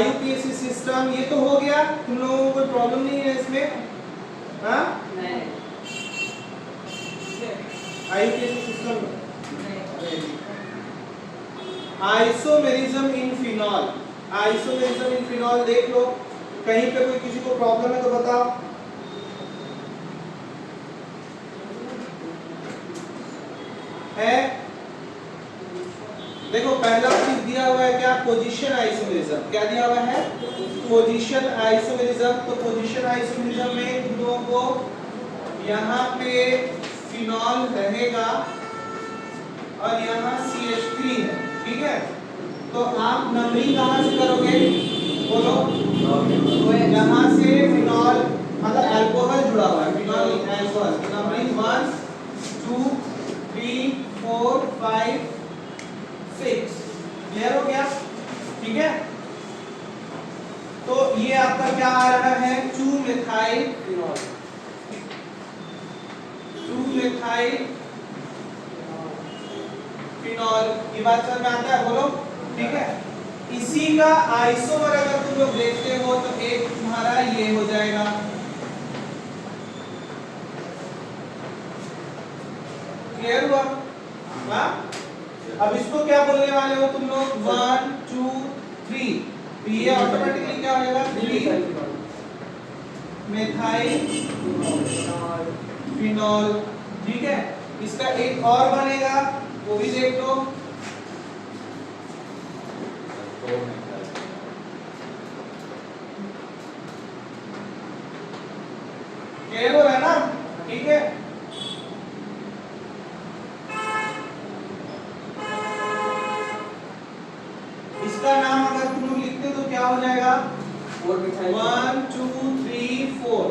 IUPAC system ये तो हो गया, तुम लोगों को कोई प्रॉब्लम नहीं है इसमें? हाँ नहीं IUPAC system isomerism in phenol, isomerism in phenol देख लो, कहीं पे कोई किसी को प्रॉब्लम है तो बताओ। है देखो पहला चीज दिया हुआ है क्या, पोजीशन आइसोमेरिज्म, क्या दिया हुआ है, पोजीशन आइसोमेरिज्म। तो पोजीशन आइसोमेरिज्म में तुम लोगों को यहाँ पे फिनॉल रहेगा और यहाँ CH3 है, ठीक है। तो आप नंबरिंग कहाँ से करोगे बोलो, यहाँ से फिनॉल मतलब अल्कोहल जुड़ा हुआ है, फिनॉल अल्कोहल, नंबरिंग 1 2 3 4 5 6, क्लियर हो गया, ठीक है। तो ये आपका क्या आ रहा है, 2-methyl फिनॉल, 2-methyl फिनॉल, ये बात समझ में आता है बोलो, ठीक है। इसी का आइसोमर अगर तुम लोग देखते हो तो एक तुम्हारा ये हो जाएगा, क्लियर हुआ? हाँ अब इसको क्या बोलने वाले हो तुम लोग, 1 2 3, तो ये ऑटोमेटिकली क्या हो जाएगा, 3-methyl फिनॉल, ठीक है। इसका एक और बनेगा वो भी देख लो, क्लियर हो रहा है ना, ठीक है। इसका नाम अगर तुम लोग लिखते हो तो क्या हो जाएगा, 1 2 3 4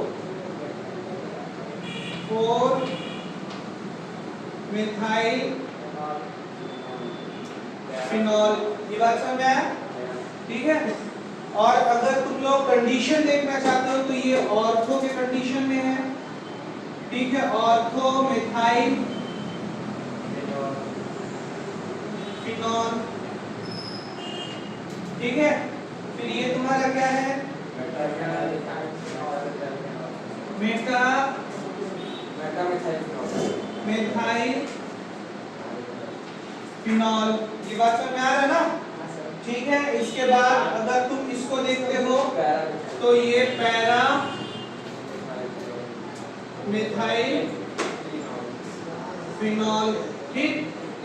4-methyl फिनॉल, ये बात समझ में आया, ठीक है। और अगर तुम लोग कंडीशन देखना चाहते हो तो ये ऑर्थो के कंडीशन में है, ठीक है, ऑर्थो मिथाइल फिनॉल, ठीक है। फिर ये तुम्हारा क्या है, मेटा मिथाइल फिनॉल, ये बात समझ में आ रहा है ना, ठीक है। इसके बाद अगर तुम इसको देखते हो तो ये पैरा मिथाइल फिनॉल, ठीक।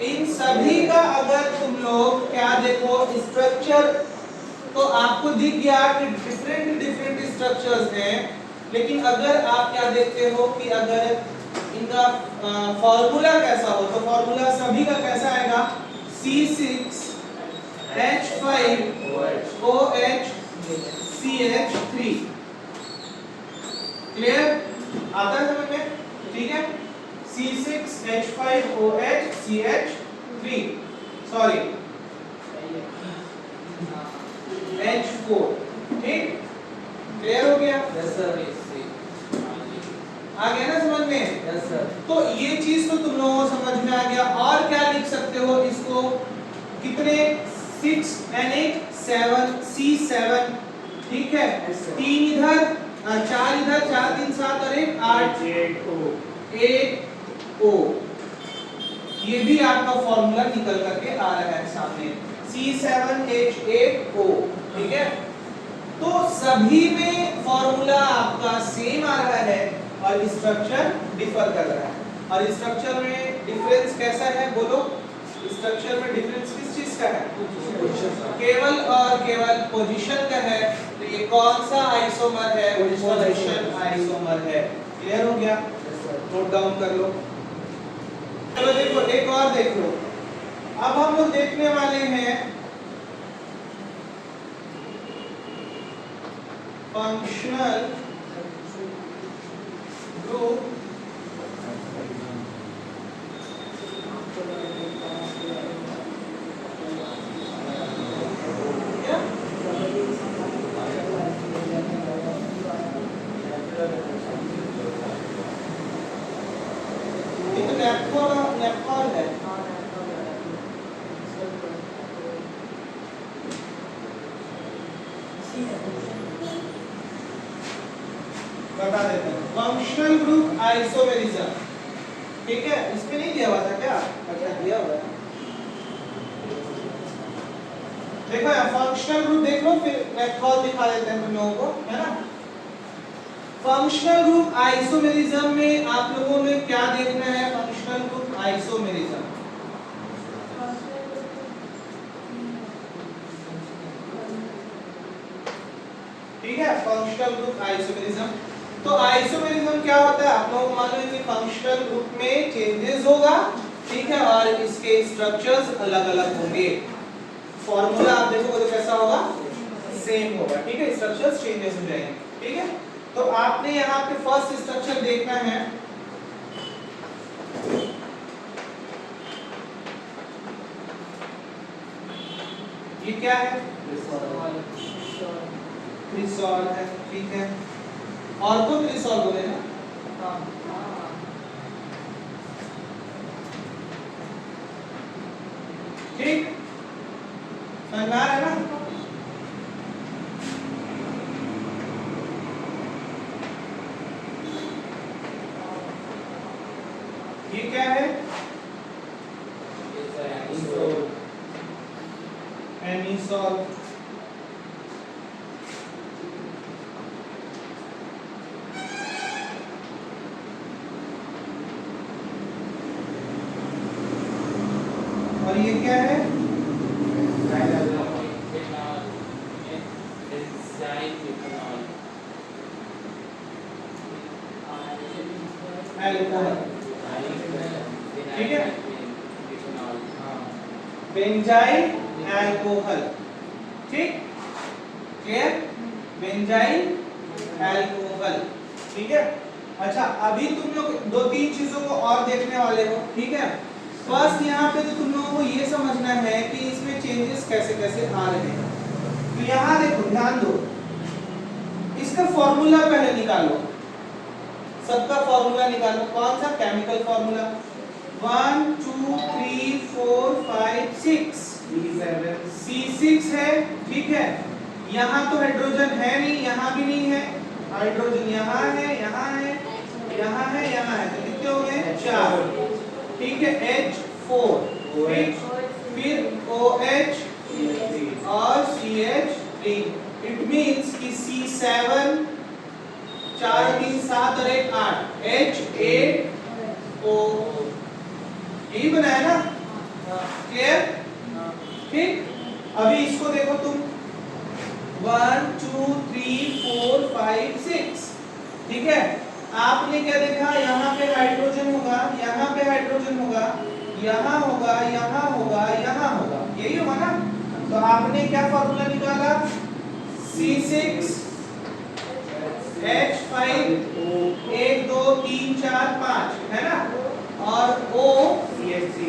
इन सभी का अगर तुम लोग क्या देखो स्ट्रक्चर तो आपको दिख गया कि डिफरेंट स्ट्रक्चर्स हैं, लेकिन अगर आप क्या देखते हो कि अगर इनका फॉर्मूला कैसा हो तो फॉर्मूला सभी का कैसा आएगा, C6H5OH CH3, क्लियर आता है समझ में, ठीक है। C6H5OH CH3 सॉरी H4, ठीक, क्लियर हो गया, यस सर, आ गया ना समझ में, यस सर। तो ये चीज तो तुम लोगों को समझ में आ गया। और क्या लिख सकते हो इसको, कितने 6 and 8 7 C7, ठीक है, 3 इधर 4 इधर, 4 3 7 और 1 8 O, ये भी आपका फॉर्मूला निकल करके आ रहा है सामने, C7H8O, ठीक है। तो सभी में फॉर्मूला आपका सेम आ रहा है और स्ट्रक्चर डिफर कर रहा है। और स्ट्रक्चर में डिफरेंस कैसा है बोलो, स्ट्रक्चर में डिफरेंस किस चीज का है, केवल और केवल पोजीशन का है। तो ये कौन सा आइसोमर है, पोजीशन आइसोमर है, क्लियर हो गया, नोट डाउन कर लो। चलो देखो एक और देख लो, अब हम लोग देखने वाले हैं फंक्शनल ग्रुप बता देते हैं। फंक्शनल ग्रुप आइसोमेरिज्म, ठीक है, इसमें नहीं दिया हुआ था क्या? अच्छा दिया हुआ है, देखो यार फंक्शनल ग्रुप देख लो, फिर मेथड दिखा देते हैं तुम लोगों को, है ना। फंक्शनल ग्रुप आइसोमेरिज्म में आप लोगों ने क्या देखना है? फंक्शनल ग्रुप आइसोमेरिज्म, ठीक है, फंक्शनल ग्रुप आइसोमेरिज्म। तो आइसोमेरिज्म क्या होता है? आप लोगों को मालूम है कि फंक्शनल ग्रुप में चेंजेस होगा, ठीक है, और इसके स्ट्रक्चर्स अलग अलग होंगे। फॉर्मूला आप देखोगे तो कैसा होगा? सेम होगा, ठीक है, स्ट्रक्चर्स चेंजेस हो जाएंगे, ठीक है। तो आपने यहाँ पे फर्स्ट स्ट्रक्चर देखना है, ये क्या है? क्रिसॉल है, ठीक है, और तो क्रिसॉल बोले ना, ठीक, समझ में आ रहा है ना? ये क्या है? एनिसोल, और ये क्या है? एल्कोहल, ठीक है, बेंजाइल एल्कोहल, ठीक, क्लियर, बेंजाइल एल्कोहल, ठीक है। अच्छा अभी तुम लोग दो तीन चीजों को और देखने वाले हो, ठीक है। फर्स्ट यहाँ पे तो तुम लोगों को ये समझना है कि इसमें चेंजेस कैसे कैसे आ रहे हैं। तो यहाँ देखो, ध्यान दो, इसका फॉर्मूला पहले निकालो, सबका फॉर्मूला निकालो। कौन सा? Chemical formula. 1 2 3 4 5 6 C6 है, ठीक है। यहाँ तो हाइड्रोजन है नहीं, यहाँ भी नहीं है, हाइड्रोजन यहाँ है, यहाँ है, यहाँ है, यहाँ है, तो कितने हो गए? 4, ठीक है। H4, फिर OH और CH3, इट मींस कि C7, 4 3 7 और 1 8, H8O, यही बनाया ना, क्लियर, ठीक। अभी इसको देखो तुम, 1 2 3 4 5 6, ठीक है। आपने क्या देखा? यहाँ पे हाइड्रोजन होगा, यहाँ पे हाइड्रोजन होगा, यहाँ होगा, यहाँ होगा, यहाँ होगा, यही होगा ना। तो आपने क्या फॉर्मूला निकाला? C6 H5 1 2 3 4 5, है ना, और O CH3,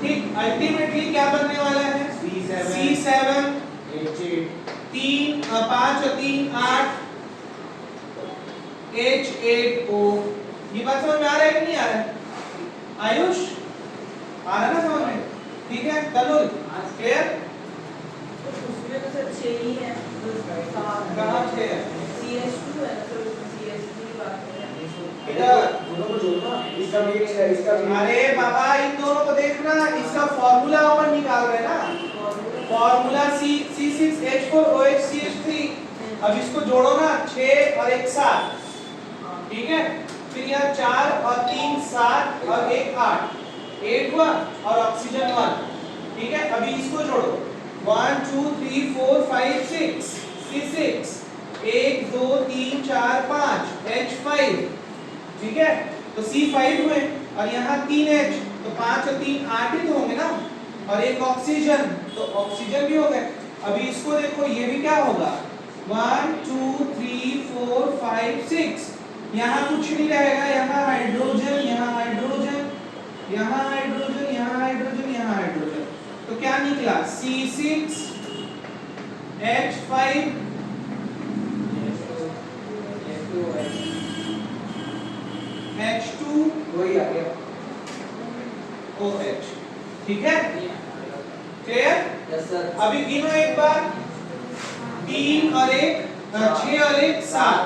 ठीक। अल्टीमेटली क्या बनने वाला है? C7 3 5 और 3 8 H8O। ये बात समझ में आ रहा है कि नहीं आ रहा है? आयुष आ रहा है ना समझ में? ठीक है, तनुल क्लियर? उसमें तो सर 6 ही है, कहाँ 6 है? CH2 है, तो CH3 बात है। इधर दोनों को जोड़ना, इसका भी एक है, इसका भी। अरे बाबा, इन दोनों को देखना, इसका फॉर्मूला अपन निकाल रहे हैं ना, फॉर्मूला C6H4OH CH3। अब इसको जोड़ो ना, 6 और 1 7, ठीक है। फिर यहाँ 4 और 3 7 और 1 8, 8 हुआ, और ऑक्सीजन 1, ठीक है। अभी इसको जोड़ो, 1 2 3 4 5 6 C6, 1 2 3 4 5 H5, ठीक है। तो C5 हुए, और यहाँ 3H, तो 5 और 3 8 ही तो होंगे ना, और एक ऑक्सीजन, तो ऑक्सीजन भी हो गए। अभी इसको देखो, ये भी क्या होगा? 1 2 3 4 5 6, यहाँ कुछ नहीं रहेगा, यहाँ हाइड्रोजन, यहाँ हाइड्रोजन, यहाँ हाइड्रोजन, यहाँ हाइड्रोजन, यहाँ हाइड्रोजन, तो क्या निकला? C6 H5 H2 वही आ गया। OH, ठीक है, क्लियर? Yes sir. अभी गिनो एक बार, 3 और 1 6 और 1 7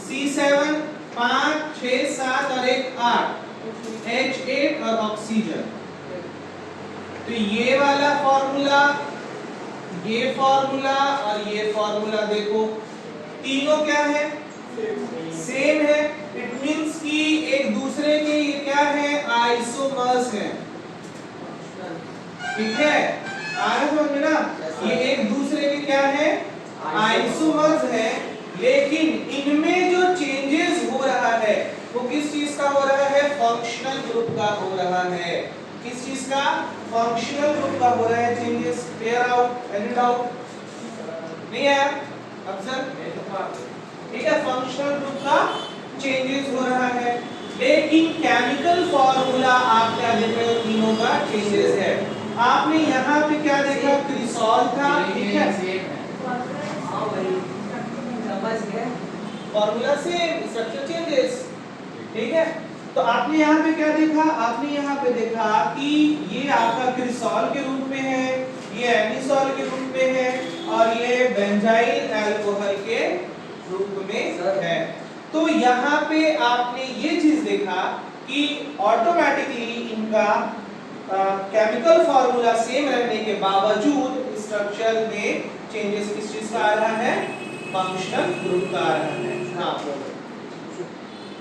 C7 5 6 7 और 1 8 H8 और ऑक्सीजन। तो ये वाला फॉर्मूला, ये फॉर्मूला और ये फॉर्मूला देखो तीनों क्या है, सेम है। इट मींस कि एक दूसरे के ये क्या है, आइसोमर्स है। ठीक है, आ रहा समझ में ना, ये एक दूसरे के क्या है, आइसोमर्स है। लेकिन इनमें जो चेंजेस हो रहा है वो किस चीज का हो रहा है, फंक्शनल ग्रुप का हो रहा है। किस चीज का, फंक्शनल ग्रुप का हो रहा है changes. Clear out, any doubt नहीं है? ऑब्जर्व, ठीक है, फंक्शनल ग्रुप का चेंजेस हो रहा है। लेकिन केमिकल फॉर्मूला आप क्या देख रहे हो, तीनों का चेंजेस है। आपने यहाँ पे क्या देखा, क्रिसॉल था, ठीक है, फॉर्मूला सेम, स्ट्रक्चर चेंजेस, ठीक है। तो आपने यहाँ पे क्या देखा, आपने यहाँ पे देखा कि ये आपका क्रिसॉल के रूप में है, ये एनिसॉल के रूप में है और ये बेंजाइल अल्कोहल के रूप में है। तो यहाँ पे आपने ये चीज देखा कि ऑटोमेटिकली इनका केमिकल फॉर्मूला सेम रहने के बावजूद स्ट्रक्चर में चेंजेस किस चीज का आ रहा है, फंक्शनल ग्रुप का आ रहा है। हाँ,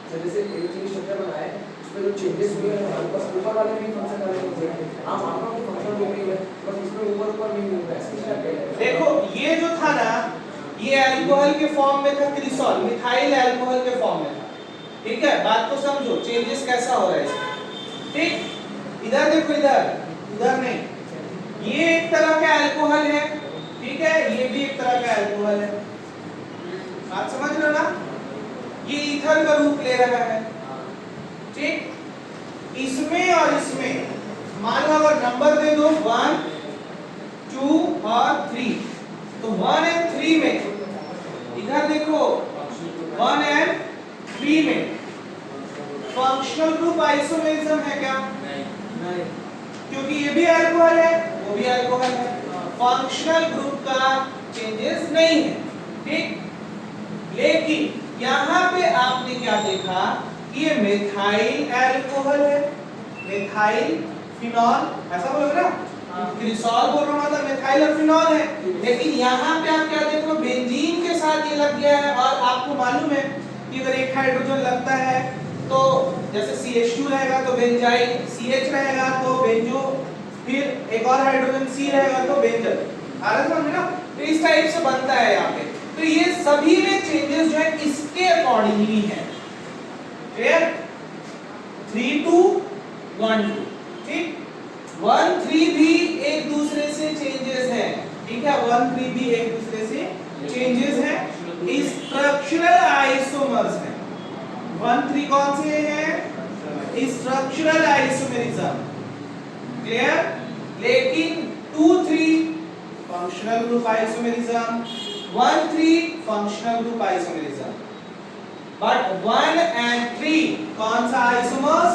सर जैसे एक चीज स्ट्रक्चर बना है उसमें जो चेंजेस हुए हैं हमारे पास ऊपर वाले भी फंक्शन वाले होते हैं। आप आपका कोई फंक्शन हो गई है बस इसमें ऊपर नहीं मिल रहा है। देखो ये जो था ना, ये अल्कोहल के फॉर्म में था, क्रिसॉल मिथाइल अल्कोहल के फॉर्म में था। ठीक है, बात को समझो, चेंजेस कैसा हो रहा है इसमें। ठीक, इधर देखो, इधर नहीं, ये एक तरह का अल्कोहल है, ठीक है, ये भी एक तरह का अल्कोहल है। बात समझ रहे हो ना, ये ईथर का रूप ले रहा है। ठीक, इसमें और इसमें मान लो अगर नंबर दे दो 1 2 और 3, तो 1 और 3 में इधर देखो 1 और 3 में फंक्शनल ग्रुप आइसोमेरिज्म है क्या? नहीं, क्योंकि ये भी अल्कोहल है, वो भी अल्कोहल है, फंक्शनल ग्रुप का चेंजेस नहीं है। ठीक, लेकिन यहाँ पे आपने क्या देखा कि ये मिथाइल अल्कोहल है, मिथाइल फिनॉल, ऐसा बोलोगे ना, क्रिसॉल बोल रहा हूं, मतलब मिथाइल और फिनॉल है। लेकिन यहाँ पे आप क्या देख रहे हो, बेंजीन के साथ ये लग गया है। और आपको मालूम है कि अगर एक हाइड्रोजन लगता है तो जैसे CH2 रहेगा तो बेंजाइल, CH रहेगा तो बेंजो, फिर एक और हाइड्रोजन C रहेगा तो बेंजल। आ रहा है समझ में ना? तो इस टाइप से बनता है यहाँ पे। तो ये सभी में चेंजेस जो है इसके अकॉर्डिंगली है। क्लियर? 3 2 1 2, ठीक, 1 3 भी एक दूसरे से चेंजेस है। ठीक है, 1 3 भी एक दूसरे से चेंजेस है, स्ट्रक्चरल आइसोमर्स है। 1 3 कौन से हैं? Structural isomerism. क्लियर? लेकिन 2 3 functional group isomerism, 1 3 functional group isomerism. But 1 and 3 कौन सा आइसोमर्स?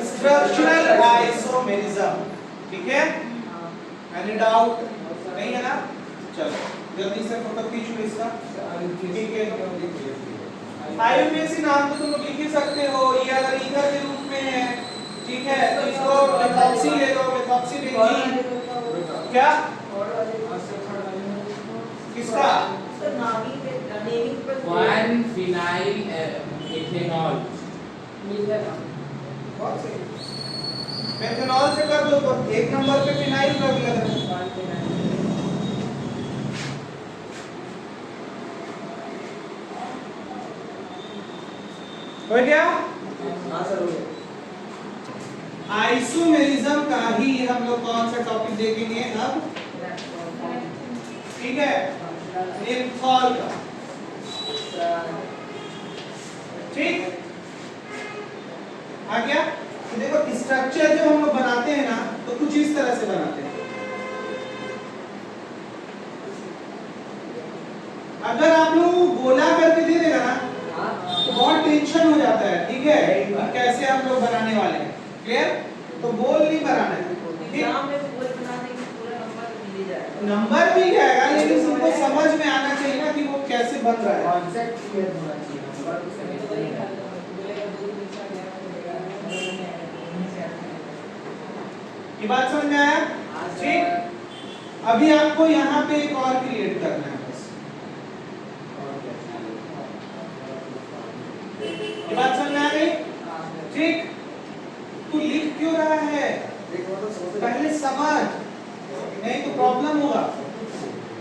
Structural isomerism. ठीक है, एनी डाउट नहीं है ना? चलो जल्दी से फोटो खींच लो इसका। ठीक है, IUPAC नाम तो तुम लोग लिख ही सकते हो। ये अगर ईथर के रूप में है, ठीक है, तो इसको मेथॉक्सी ले लो, मेथॉक्सी बेंजीन। क्या किसका? 1 फिनाइल इथेनॉल, मेथनॉल से कर दो तो एक नंबर पे फिनाइल रख लेना। हो गया? हां सर, हो गया। आइसोमेरिज्म का ही हम लोग कौन सा टॉपिक देखेंगे अब? ठीक है, लिंथॉल का। ठीक, आ गया? तो देखो स्ट्रक्चर जो हम लोग बनाते हैं ना, तो कुछ इस तरह से बनाते हैं। अगर आप लोग गोला करके दे देगा ना तो बहुत टेंशन हो जाता है। ठीक है, कैसे हम लोग बनाने वाले हैं। क्लियर? तो गोल नहीं बनाना है। एग्जाम में गोल बनाने की पूरा नंबर मिल जाएगा। नंबर भी जाएगा, लेकिन आपको समझ में आना चाहिए ना कि वो कैसे बन रहा है। कॉन्सेप्ट क्लियर होना चाहिए बट उसका तो नहीं वही है। हल बोलेगा दो दिन से गया बोलेगा ये बात समझ में आया? ठीक, अभी आपको यहाँ पे एक और क्रिएट करना है बस। ये बात समझ में आ गई? ठीक, तू लिख क्यों रहा है? पहले समझ, नहीं तो प्रॉब्लम होगा।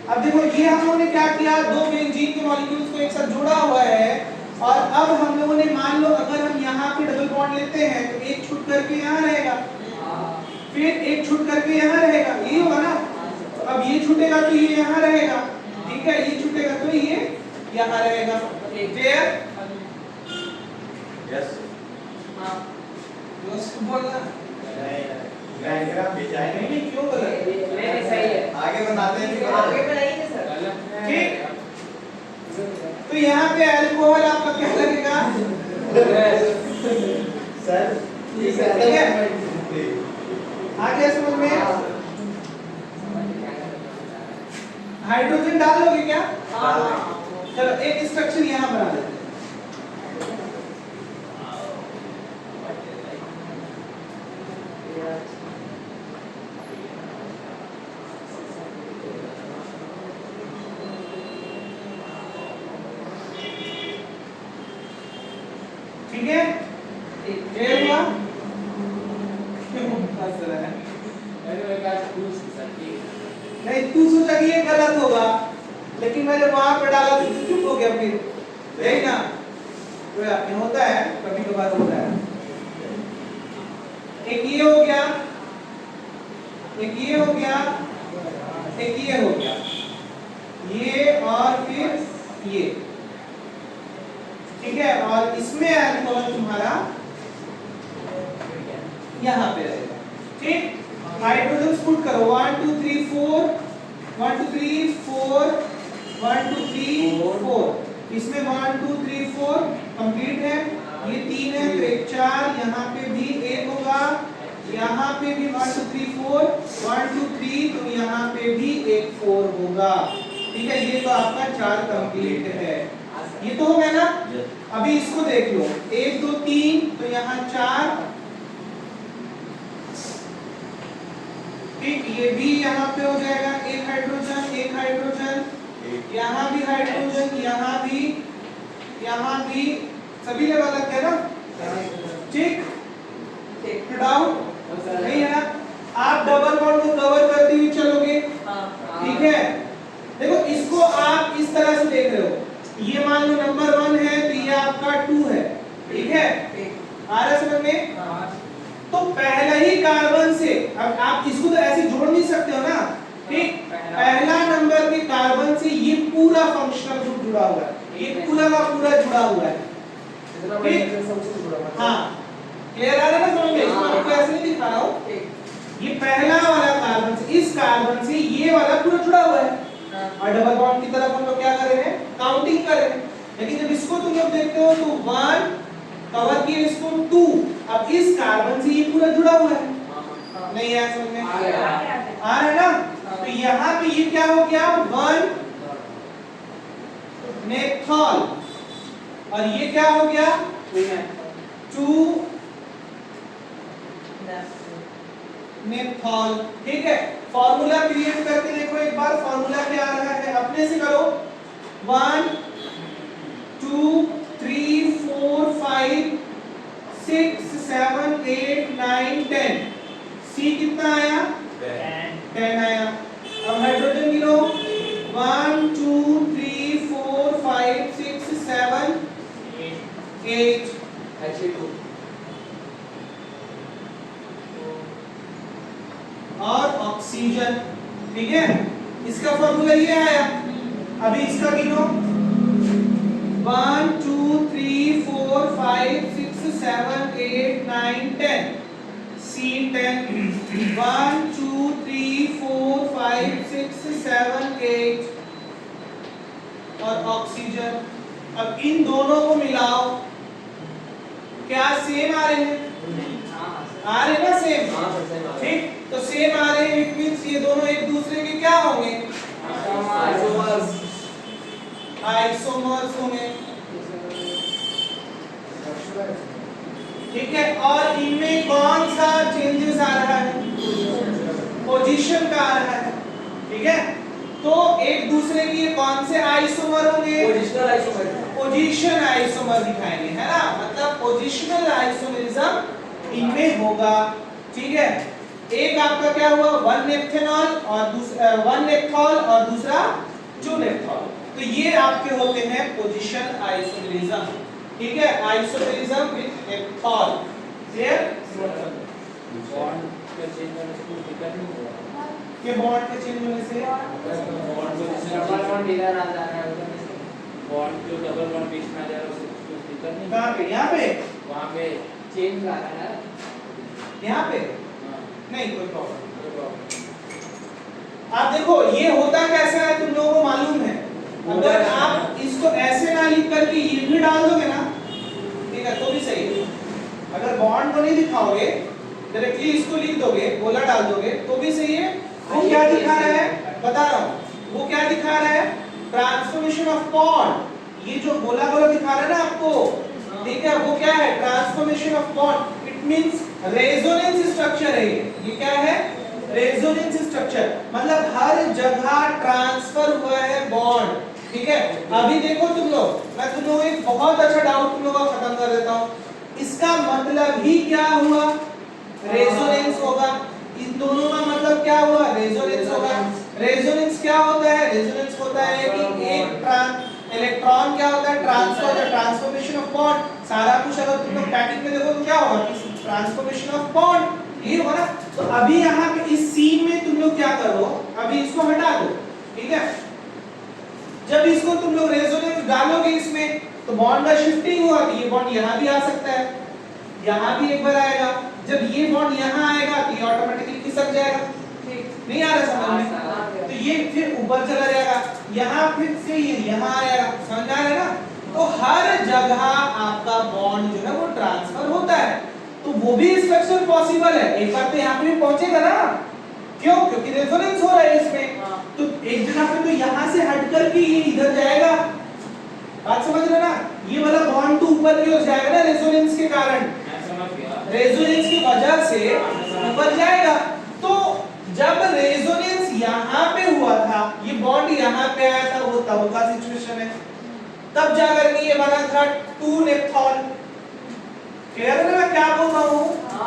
अब देखो ये हम लोगों ने क्या किया, दो बेंजीन के मॉलिक्यूल्स को एक साथ जोड़ा हुआ है और अब हम लोगों ने मान लो अगर हम यहाँ पे डबल बॉन्ड लेते हैं तो एक छूट करके यहाँ रहेगा, फिर एक छूट करके यहाँ रहेगा, यही होगा ना। अब ये छूटेगा तो ये यहाँ रहेगा, ठीक है, ये छूटेगा तो ये यहाँ रहेगा। क्लियर? यस बोलना डायग्राम भेजा है नहीं, क्यों गलत? नहीं सही है। आगे बनाते हैं कि आगे बढ़ाइए सर। गलत है। ठीक, तो यहाँ पे अल्कोहल आपका क्या लगेगा? सर ठीक है, आ गया समझ में? हाइड्रोजन डाल लोगे क्या? हाँ। चलो एक स्ट्रक्चर यहाँ बना देते हैं। ठीक है, क्लियर हुआ? क्यों हंस रहा है? अरे मेरे पास कुछ सच्ची नहीं, तू सोचा कि ये गलत होगा, लेकिन मैंने वहां पे डाला तो तू चुप हो गया फिर, यही ना? तो यार होता है, कभी कभार होता है। एक ये हो गया, एक ये हो गया, एक ये हो गया, ये और फिर ये, ठीक है। और इसमें अल्कोहल तुम्हारा यहाँ पे रहेगा, ठीक। हाइड्रोजन पुट करो 1 2 3 4 1 2 3 4 1 2 3 4, इसमें 1 2 3 4 कंप्लीट है, ये 3 है तो एक 4, यहाँ पे भी एक होगा, यहाँ पे भी 1 2 3 4 1 2 3, तो यहाँ पे भी एक 4 होगा, ठीक है। ये तो आपका 4 कंप्लीट है, ये तो हो गया ना। अभी इसको देख लो, 1 2 3, तो यहाँ 4, ठीक, ये भी यहाँ पे हो जाएगा, एक हाइड्रोजन, यहाँ भी हाइड्रोजन, यहाँ भी सभी लेवल लग गया ना, ठीक। डाउट नहीं है ना? आप डबल बॉन्ड को कवर करते हुए चलोगे, ठीक है। देखो इसको आप इस तरह से देख रहे हो, ये मान लो नंबर 1 है तो ये आपका 2 है, ठीक है। आ रहा समझ में? तो पहला ही कार्बन से, अब आप इसको तो ऐसे जोड़ नहीं सकते हो ना, ठीक। पहला नंबर के कार्बन से ये पूरा फंक्शनल ग्रुप जुड़ा हुआ है, ये पूरा का पूरा जुड़ा हुआ है, ठीक। हाँ, क्लियर आ रहा है ना समझ में? इसको आपको ऐसे नहीं दिखा रहा हूँ, ये पहला वाला कार्बन से, इस कार्बन से ये वाला पूरा जुड़ा हुआ है, और डबल बॉन्ड की तरफ हम लोग क्या कर रहे हैं? काउंटिंग कर रहे हैं। लेकिन जब इसको तुम लोग देखते हो तो 1 कवर किया, इसको 2, अब इस कार्बन से ये पूरा जुड़ा हुआ है, नहीं है समझ में? आ रहा है ना? तो यहाँ पे ये क्या हो गया? 1 नेथॉल, और ये क्या हो गया? 2 नेथॉल, ठीक है। फॉर्मूला क्रिएट करके देखो एक बार, फॉर्मूला क्या आ रहा है, अपने से करो। 1 2 3 4 5 6 7 8 9 10, सी कितना आया? 10 आया। अब हाइड्रोजन गिनो, 1 2 3 4 5 6 7 8, और ऑक्सीजन, ठीक है। इसका फॉर्मूला ये आया। अभी इसका गिनो, 1 2 3 4 5 6 7 8 9 10, C10, 1 2 3 4 5 6 7 8, और ऑक्सीजन। अब इन दोनों को मिलाओ, क्या सेम आ रहे हैं? आ रहे ना सेम, ठीक। तो सेम आ रहे हैं, इट मींस ये दोनों एक दूसरे के क्या होंगे? आइसोमर्स होंगे, ठीक है। और इनमें कौन सा चेंजेस आ रहा है? पोजीशन का आ रहा है, ठीक है। तो एक दूसरे की ये कौन से आइसोमर होंगे? Positional isomer. पोजीशन आइसोमर दिखाएंगे, है ना, मतलब पोजीशनल आइसोमरिज्म इनमें होगा, ठीक है। एक आपका क्या हुआ, 1 नेप्थेनॉल और दूसरा 1 नेप्थॉल और दूसरा 2 नेप्थॉल, तो ये आपके होते हैं पोजीशन आइसोमरिज्म, ठीक है। Isomerism with नेप्थॉल, clear? बॉन्ड का चेंज होने से कुछ दिक्कत नहीं होगा। के बॉन्ड के चेंज होने से बॉन्ड पोजीशन डबल बॉन्ड इधर आ जा रहा है उधर से बॉन्ड जो डबल बॉन्ड बीच में आ जा रहा है उससे कुछ दिक्कत नहीं। कहां पे? यहाँ पे? वहां पे चेंज आ रहा है यहाँ पे हाँ, नहीं कोई प्रॉब्लम। कोई प्रॉब्लम। आप देखो ये होता कैसा है तुम लोगों को मालूम है, अगर आप इसको ऐसे ना लिख करके ये भी डाल दोगे ना, ठीक है, तो भी सही है। अगर बॉन्ड को नहीं दिखाओगे, डायरेक्टली इसको लिख दोगे, गोला डाल दोगे, तो भी सही है। वो क्या दिखा रहा है बता रहा हूँ, वो क्या दिखा रहा है? Transformation of bond. ये जो गोला गोला दिखा रहा है ना आपको, ठीक है, वो क्या है? Transformation of bond. It means resonance structure है ये क्या है? रेजोनेंस स्ट्रक्चर, मतलब हर जगह ट्रांसफर हुआ है बॉन्ड, ठीक है। अभी देखो तुम लोग, मैं तुम लोगों को एक बहुत अच्छा डाउट तुम लोगों का खत्म कर देता हूँ। इसका मतलब ही क्या हुआ? रेजोनेंस होगा। इन दोनों का मतलब क्या हुआ? रेजोनेंस होगा। रेजोनेंस क्या होता है? रेजोनेंस होता है कि एक इलेक्ट्रॉन क्या होता है? ट्रांसफर या ट्रांसफॉर्मेशन ऑफ बॉन्ड। सारा कुछ अगर तुम लोग पैकिंग में देखो तो क्या होगा? ट्रांसफॉर्मेशन ऑफ बॉन्ड, ये होगा ना। तो अभी यहाँ पे इस सीन में तुम लोग क्या करो, अभी इसको हटा दो, ठीक है। जब इसको तुम लोग रेजोनेंस डालोगे इसमें, तो बॉन्ड का शिफ्टिंग हुआ, तो ये बॉन्ड यहाँ भी आ सकता है, यहाँ भी एक बार आएगा। जब ये बॉन्ड यहाँ आएगा तो ये ऑटोमेटिकली खिसक जाएगा, नहीं आ रहा समझ में? तो ये फिर ऊपर चला जाएगा, यहाँ फिर से ये यहाँ आएगा, समझ आ रहा है ना? तो हर जगह आपका बॉन्ड जो है वो ट्रांसफर होता है, तो वो भी स्ट्रक्चर पॉसिबल है। एक बार तो यहाँ पे भी पहुंचेगा ना, क्यों? क्योंकि रेजोनेंस हो रहा है इसमें, तो एक जगह पे तो यहाँ से हट करके ये इधर जाएगा, बात समझ रहे ना? ये वाला बॉन्ड तो ऊपर की ओर जाएगा ना रेजोनेंस के कारण, मैं समझ गया। रेजोनेंस की वजह से ऊपर जाएगा। तो जब रेजोनेंस यहाँ पे हुआ था, ये बॉन्ड यहाँ पे आया था, वो तब का सिचुएशन है। तब जाकर के ये बना था 2 नेप्थॉल। क्लियर है ना मैं क्या बोल रहा हूँ?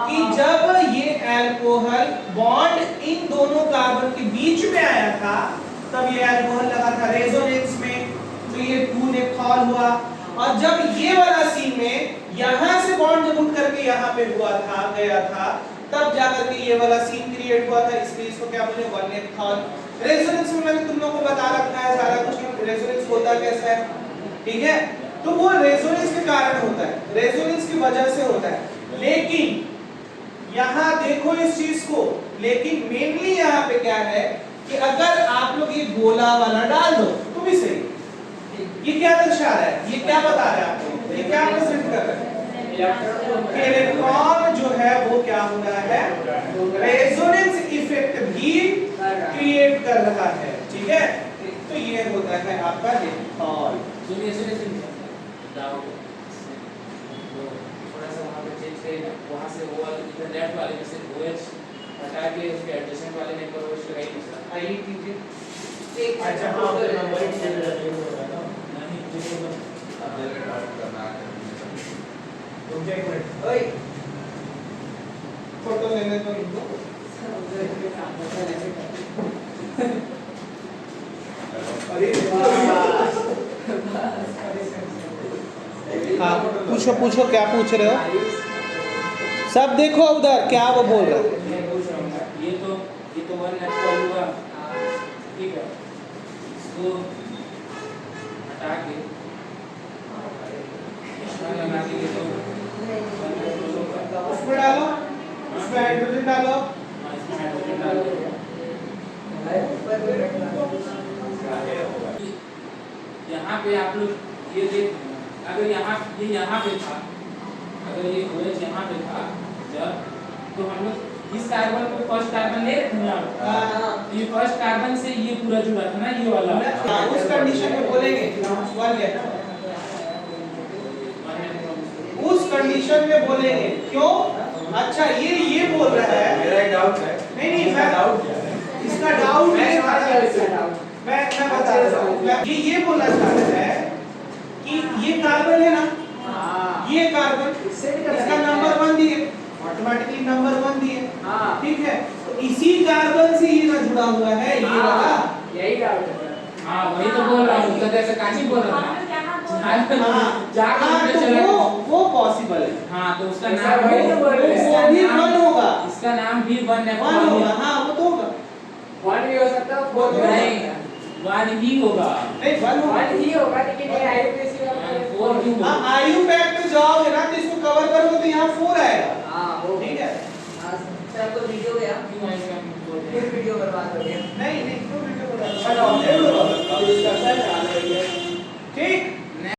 कि जब ये अल्कोहल बॉन्ड इन दोनों कार्बन के बीच में आया था, तब ये अल्कोहल लगा था रेजोनेंस में, तो ये 2 नेप्थॉल हुआ। और जब ये वाला सीन में यहाँ से बॉन्ड जब उठ करके यहाँ पे हुआ था, गया था, तब जाकर के ये वाला सीन क्रिएट हुआ था, इसलिए इसको क्या बोले? 1 नेप्थॉल। रेजोनेंस में मैंने तुम लोगों को बता रखा है सारा कुछ कि रेजोनेंस होता कैसा है, ठीक है। तो वो रेजोनेंस के कारण होता है, रेजोनेंस की वजह से होता है। लेकिन यहाँ देखो इस चीज को, लेकिन मेनली यहाँ पे क्या है कि अगर आप लोग ये गोला वाला डाल दो तो भी सही। ये क्या दर्शा रहा है? ये क्या बता रहा है आपको? ये क्या प्रेजेंट कर रहा है? इलेक्ट्रॉन जो है वो क्या हो रहा है? रेजोनेंस इफेक्ट भी क्रिएट कर रहा है, ठीक है। तो ये होता है आपका नेप्थॉल। सुनिए सुनिए सुनिए डाउट तो थोड़ा सा वहाँ पे चेंज करिए, वहाँ से वो इधर लेफ्ट वाले में से OH हटा के उसके एडजेसेंट वाले में पर OH लगाइए दूसरा। आइए कीजिए। एक अच्छा हाँ फोटो नंबर ले चेंज हो रहा है ना। नहीं जो अब जरा डाउट करना है। रुक जा एक मिनट। ओए फोटो लेने तो इनको अरे हाँ पूछो पूछो क्या पूछ रहे हो? सब देखो उधर क्या वो बोल रहा है। मैं पूछ रहा हूँ ये तो 1 नेप्थॉल हुआ, ठीक है, इसको हटा के इसमें लगा के ये तो उसमें डालो, उसमें हाइड्रोजन डालो। हाँ, इसमें हाइड्रोजन डाल दो। यहाँ पे आप लोग ये देख, अगर यहाँ पे था, अगर ये OH यहाँ पे था जब, तो हम लोग इस कार्बन को फर्स्ट कार्बन ले रहे हैं आप। हाँ। ये फर्स्ट कार्बन से ये पूरा जुड़ा था ना, ये वाला। हाँ, उस कंडीशन में बोलेंगे वन है ना, उस कंडीशन में बोलेंगे। क्यों? अच्छा ये बोल रहा है, मेरा एक डाउट है। नहीं नहीं इसका मैं डाउट क्या है? इसका डाउट मैं ये समझ था, गया इसका डाउट। मैं बता रहा हूँ। ये बोलना चाह रहा है कि ये कार्बन है ना, हाँ ये कार्बन, इससे भी कर इसका सकते हैं। नंबर 1 दिए, ऑटोमेटिकली नंबर 1 दिए, हाँ ठीक है। तो इसी कार्बन से ये ना जुड़ा हुआ है ये वाला। हाँ, यही डाउट है। हाँ वही तो बोल रहा हूँ, तो ऐसे काची बोल रहा था। हाँ, जाकर हाँ, मुझे तो चला। वो पॉसिबल है, हाँ तो उसका ऐसा नाम वही तो बोल रहे हैं। वो भी 1 होगा, इसका नाम भी 1 है। 1 होगा, हाँ वो तो होगा, वन भी हो सकता है, फोर भी हो नहीं, सकता है। 1 ही होगा। नहीं 1 होगा। वन ही होगा, लेकिन ये आईयूपीएसी वाला है, 4 ही होगा। हाँ आयु पैक पे जाओगे ना तो इसको कवर करोगे तो यहाँ 4 आएगा, हाँ वो ठीक है। हाँ सर, तो वीडियो गया, क्यों आएगा? फिर वीडियो बर्बाद हो गया। नहीं नहीं तो वीडियो बना